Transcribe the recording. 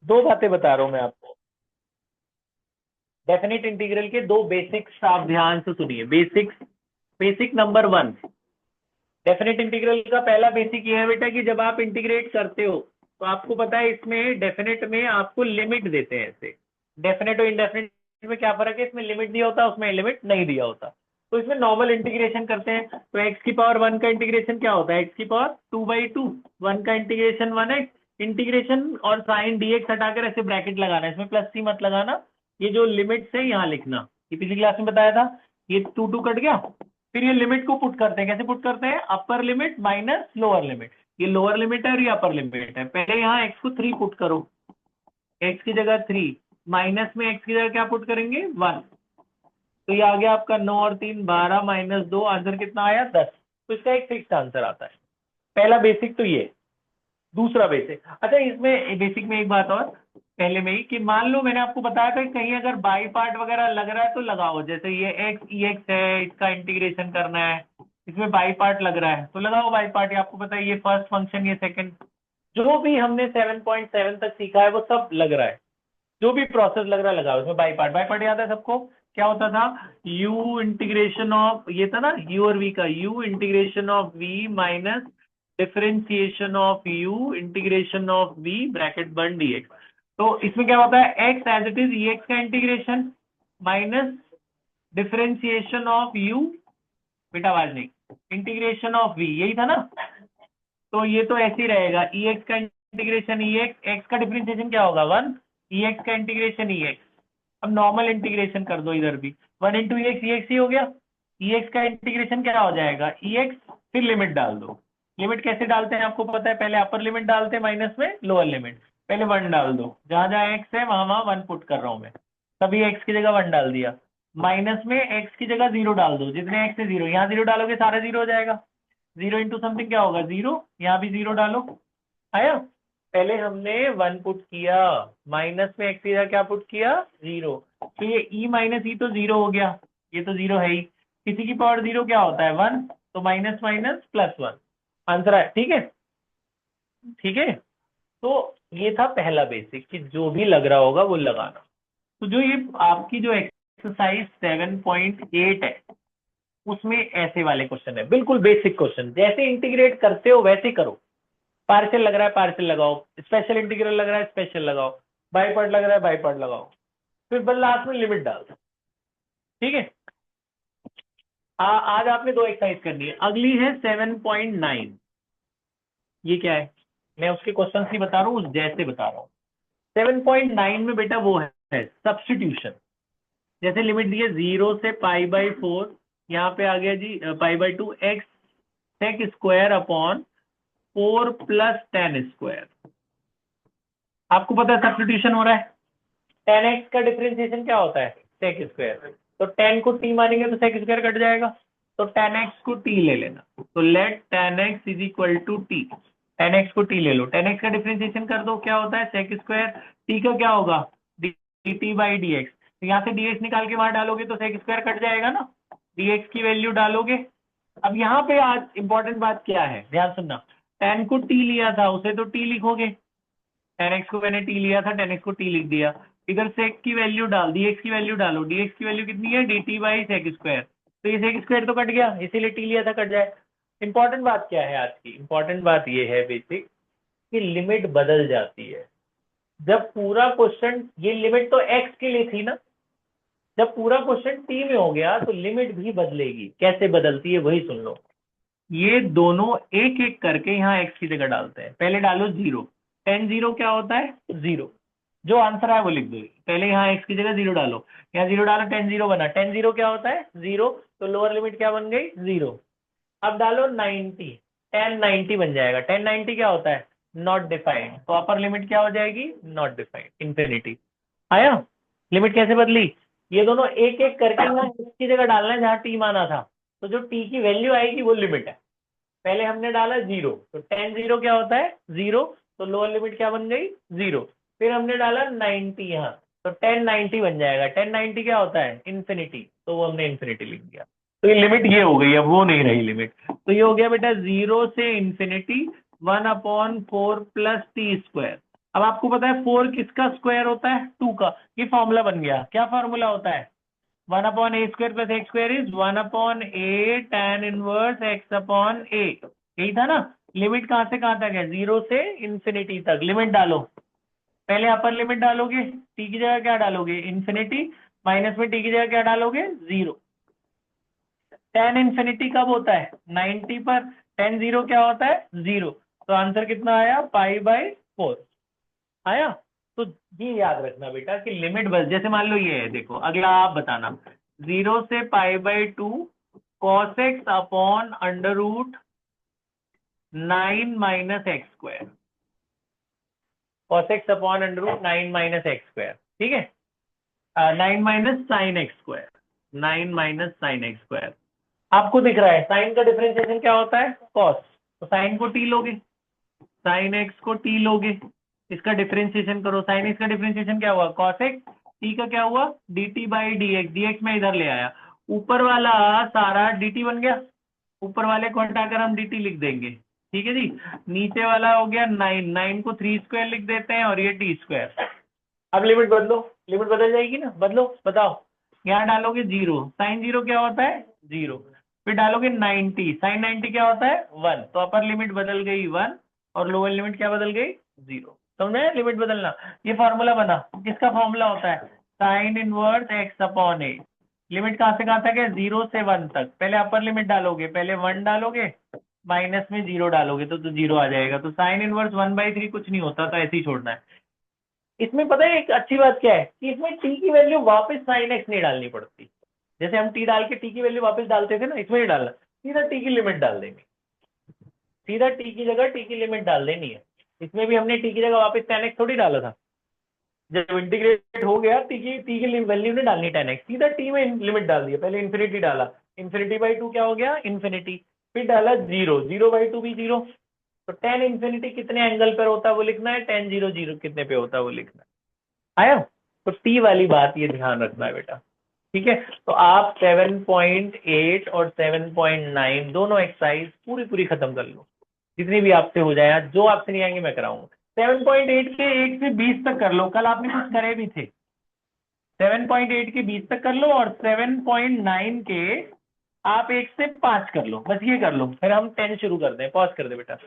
दो बातें बता रहा हूं मैं आपको। डेफिनेट इंटीग्रल के दो बेसिक्स आप ध्यान से सुनिए। Basics, basic number one, definite integral का पहला बेसिक ये है बेटा कि जब आप इंटीग्रेट करते हो तो आपको पता है इसमें डेफिनेट में आपको लिमिट देते हैं ऐसे। डेफिनेट और इंडेफिनेट में क्या फर्क है? इसमें लिमिट दिया होता है, उसमें लिमिट नहीं दिया होता। तो इसमें नॉर्मल इंटीग्रेशन करते हैं तो एक्स की पावर वन का इंटीग्रेशन क्या होता है? एक्स की power two by two. One का इंटीग्रेशन वन एक्स इंटीग्रेशन, और साइन डी एक्स हटाकर ऐसे ब्रैकेट लगाना है, इसमें प्लस सी मत लगाना। ये जो लिमिट है यहाँ लिखना, ये पिछली क्लास में बताया था। ये टू टू कट गया। फिर ये लिमिट को पुट करते हैं, कैसे पुट करते हैं? Upper limit minus lower limit. ये लोअर लिमिट है और ये अपर लिमिट है। पहले यहाँ एक्स को थ्री पुट करो, एक्स की जगह थ्री, माइनस में एक्स की जगह क्या पुट करेंगे? वन। तो ये आ गया आपका 9 और 3 12 माइनस 2, आंसर कितना आया? 10। तो इसका एक फिक्स आंसर आता है। पहला बेसिक तो ये। दूसरा बेसिक, अच्छा इसमें बेसिक में एक बात और पहले में ही, कि मान लो मैंने आपको बताया था कि कहीं अगर बाई पार्ट वगैरह लग रहा है तो लगाओ। जैसे ये एक्स ई एक्स है, इसका इंटीग्रेशन करना है, इसमें बाई पार्ट लग रहा है तो लगाओ बाई पार्ट। ये आपको पता है, ये फर्स्ट फंक्शन, ये सेकंड, जो भी हमने 7.7 तक सीखा है वो सब लग रहा है। जो भी प्रोसेस लग रहा है लगाओ इसमें बाई पार्ट। बाई पार्ट याद है सबको? क्या होता था? यू इंटीग्रेशन ऑफ, ये था ना यू और वी का, U integration of V minus differentiation of U integration of V bracket बन डीएक्स। तो इसमें क्या होता है? X as it is, e x का integration minus differentiation of U, बेटा आवाज नहीं, इंटीग्रेशन ऑफ वी, यही था ना? तो ये तो ऐसे ही रहेगा, ई एक्स का इंटीग्रेशन ई एक्स, एक्स का डिफरेंशिएशन क्या होगा? वन, ई एक्स का इंटीग्रेशन ई एक्स। अब नॉर्मल इंटीग्रेशन कर दो इधर भी, वन इंटू ई एक्स, ई एक्स ही हो गया। ई एक्स का इंटीग्रेशन क्या हो जाएगा? ई एक्स, फिर लिमिट डाल दो। लिमिट कैसे डालते हैं आपको पता है? पहले अपर लिमिट डालते हैं माइनस में लोअर लिमिट। पहले वन डाल दो, जहां जहां एक्स है वहां वहां वन पुट कर रहा हूं मैं। तभी एक्स की जगह वन डाल दिया। माइनस में एक्स की जगह जीरो डाल दो, जितने एक्स है जीरो, यहाँ जीरो डालोगे सारा जीरो हो जाएगा। जीरो इंटू समथिंग क्या होगा? जीरो। यहाँ भी जीरो डालो, आया? पहले हमने वन पुट किया, माइनस में एक्स की जगह क्या पुट किया? जीरो। तो ये ई माइनस ई तो जीरो हो गया, ये तो जीरो है ही। किसी की पावर जीरो क्या होता है? वन। तो minus minus plus one, answer है। ठीक है, ठीक है। तो ये था पहला बेसिक, कि जो भी लग रहा होगा वो लगाना। तो जो ये आपकी जो एक्सरसाइज 7.8 है, उसमें ऐसे वाले क्वेश्चन है, बिल्कुल बेसिक क्वेश्चन। जैसे इंटीग्रेट करते हो वैसे करो। पार्शियल लग रहा है पार्शियल लगाओ, स्पेशल इंटीग्रल लग रहा है स्पेशल लगाओ, बाई पार्ट लग रहा है बाई पार्ट लगाओ, फिर बस लास्ट में लिमिट डाल दो। ठीक है। आज आपने दो एक्सरसाइज करनी है। अगली है 7.9। ये क्या है? मैं उसके क्वेश्चन नहीं बता रहा हूँ, जैसे बता रहा हूँ। 7.9 में बेटा वो है सब्सटीट्यूशन। जैसे लिमिट दी है 0 से पाई बाई फोर, यहाँ पे आ गया जी pi by two x sec square upon 4 + tan² आपको पता है सब्सटीट्यूशन हो रहा है। टेन एक्स का डिफरेंशिएशन क्या होता है? Sec square. तो टेन को टी मानेंगे तो सेक स्क्वायर कट जाएगा। तो टेन एक्स को टी ले लेना, तो let tan x is equal to t. Tan x को टी ले लो, टेन एक्स का डिफरेंशिएशन कर दो, क्या होता है? Sec square. टी का क्या होगा? D t by D x. तो यहाँ से डी एक्स निकाल के वहां डालोगे तो सेक स्क्वायर कट जाएगा ना। डी एक्स की वैल्यू डालोगे। अब यहाँ पे आज इंपॉर्टेंट बात क्या है, ध्यान सुनना। टेन को टी लिया था, उसे तो टी लिखोगे। टेन एक्स को मैंने टी लिया था, टेन एक्स को टी लिख दिया। इधर सेक की वैल्यू डाल, डी एक्स की वैल्यू डालो, डी एक्स की वैल्यू कितनी है? D t by sec square. तो ये सेक स्क्वायर तो कट गया, इसीलिए टी लिया था, कट जाए। इंपॉर्टेंट बात क्या है आज की? इंपॉर्टेंट बात ये है बेसिक, कि लिमिट बदल जाती है। जब पूरा क्वेश्चन, ये लिमिट तो एक्स के लिए थी ना, जब पूरा क्वेश्चन टी में हो गया तो लिमिट भी बदलेगी। कैसे बदलती है वही सुन लो। ये दोनों एक एक करके यहाँ एक्स की जगह डालते हैं। पहले डालो जीरो, टेन जीरो क्या होता है? जीरो। जो आंसर है वो लिख दो। पहले यहाँ एक्स की जगह जीरो डालो, यहाँ जीरो डालो, टेन जीरो बना। टेन जीरो क्या होता है? जीरो। तो लोअर लिमिट क्या बन गई? जीरो। अब डालो 90, टेन 90 बन जाएगा। टेन 90 क्या होता है? Not defined. तो अपर लिमिट क्या हो जाएगी? Not defined, infinity. आया? लिमिट कैसे बदली? ये दोनों एक एक करके यहाँ एक्स की जगह डालना है जहाँ टी माना था। तो जो टी की वैल्यू आएगी वो लिमिट है। पहले हमने डाला जीरो, तो टेन जीरो क्या होता है? जीरो। तो लोअर लिमिट क्या बन गई? जीरो। फिर हमने डाला 90 यहाँ, तो टेन 90 बन जाएगा। टेन 90 क्या होता है? इन्फिनिटी। तो वो हमने इन्फिनिटी लिख दिया। तो ये लिमिट ये हो गई, अब वो नहीं रही लिमिट। तो ये हो गया बेटा जीरो से इन्फिनिटी, 1/4 + t²। अब आपको पता है 4 किसका स्क्वायर होता है? 2 का। ये फॉर्मूला बन गया। क्या फॉर्मूला होता है? 1/a² + x² is 1/a tan inverse x/a। यही था ना। लिमिट कहां से कहां तक है? 0 से इंफिनिटी तक। लिमिट डालो। पहले अपर लिमिट डालोगे, टी की जगह क्या डालोगे? इंफिनिटी। माइनस में टी की जगह क्या डालोगे? 0। tan इन्फिनिटी कब होता है? 90 पर। tan 0 क्या होता है? 0। तो आंसर कितना आया? π/4 आया। तो ये याद रखना बेटा कि लिमिट बस, जैसे मान लो ये है, देखो अगला आप बताना। 0 से π/2 cos x upon √9 - x²। cos x upon √9 - x²। ठीक है। 9 - sin x²। 9 - sin x²। आपको दिख रहा है साइन का डिफरेंशिएशन क्या होता है? कॉस। तो साइन को टी लोगे, साइन एक्स को टी लोगे, इसका डिफरेंशिएशन करो। साइन एक्स का डिफरेंशिएशन क्या हुआ? Cos x. टी का क्या हुआ? dt/dx। dx में इधर ले आया, ऊपर वाला सारा dt बन गया। ऊपर वाले को हटाकर हम dt लिख देंगे। ठीक है जी। नीचे वाला हो गया 9। 9 को 3² लिख देते हैं और ये t²। अब लिमिट बदलो। लिमिट बदल जाएगी ना? बदलो, बताओ। यहाँ डालोगे 0। साइन 0 क्या होता है? 0। फिर डालोगे 90। साइन 90 क्या होता है? 1। तो अपर लिमिट बदल गई 1 और लोअर लिमिट क्या बदल गई? 0। समझे लिमिट बदलना? ये फॉर्मूला बना। किसका फॉर्मूला होता है? Sine inverse x/a। लिमिट कहां से कहां तक है? 0 से 1 तक। पहले अपर लिमिट डालोगे, पहले 1 डालोगे, माइनस में 0 डालोगे तो 0 आ जाएगा। तो साइन इनवर्स 1/3 कुछ नहीं होता, तो ऐसे ही छोड़ना है। इसमें पता है एक अच्छी बात क्या है कि इसमें टी की वैल्यू वापस साइन एक्स नहीं डालनी पड़ती। जैसे हम टी डाल के टी की वैल्यू वापस डालते थे ना, इसमें नहीं डालना। सीधा टी की लिमिट डाल देंगे। सीधा टी की जगह टी की लिमिट डाल देनी है। इसमें भी हमने टी की जगह वापस tan x थोड़ी डाला था। जब इंटीग्रेट हो गया टी की वैल्यू ने डालनी tan x, सीधा टी में लिमिट डाल दिया। पहले इन्फिनिटी डाला, इंफिनिटी/2 क्या हो गया? इन्फिनिटी। फिर डाला 0, 0/2 भी 0। तो tan इन्फिनिटी कितने एंगल पर होता है वो लिखना है, tan 0 0 कितने पे होता है वो लिखना है। आया? तो टी वाली बात ये ध्यान रखना है बेटा। ठीक है। तो आप 7.8 और 7.9 दोनों एक्सरसाइज पूरी पूरी खत्म कर लो, जितनी भी आपसे हो जाए। जो आपसे नहीं आएंगे मैं कराऊंगा। 7.8 के 1 से 20 तक कर लो। कल आपने कुछ करे भी थे। 7.8 के 20 तक कर लो और 7.9 के आप 1 से 5 कर लो। बस ये कर लो, फिर हम 10 शुरू कर दें। पॉज कर दे बेटा।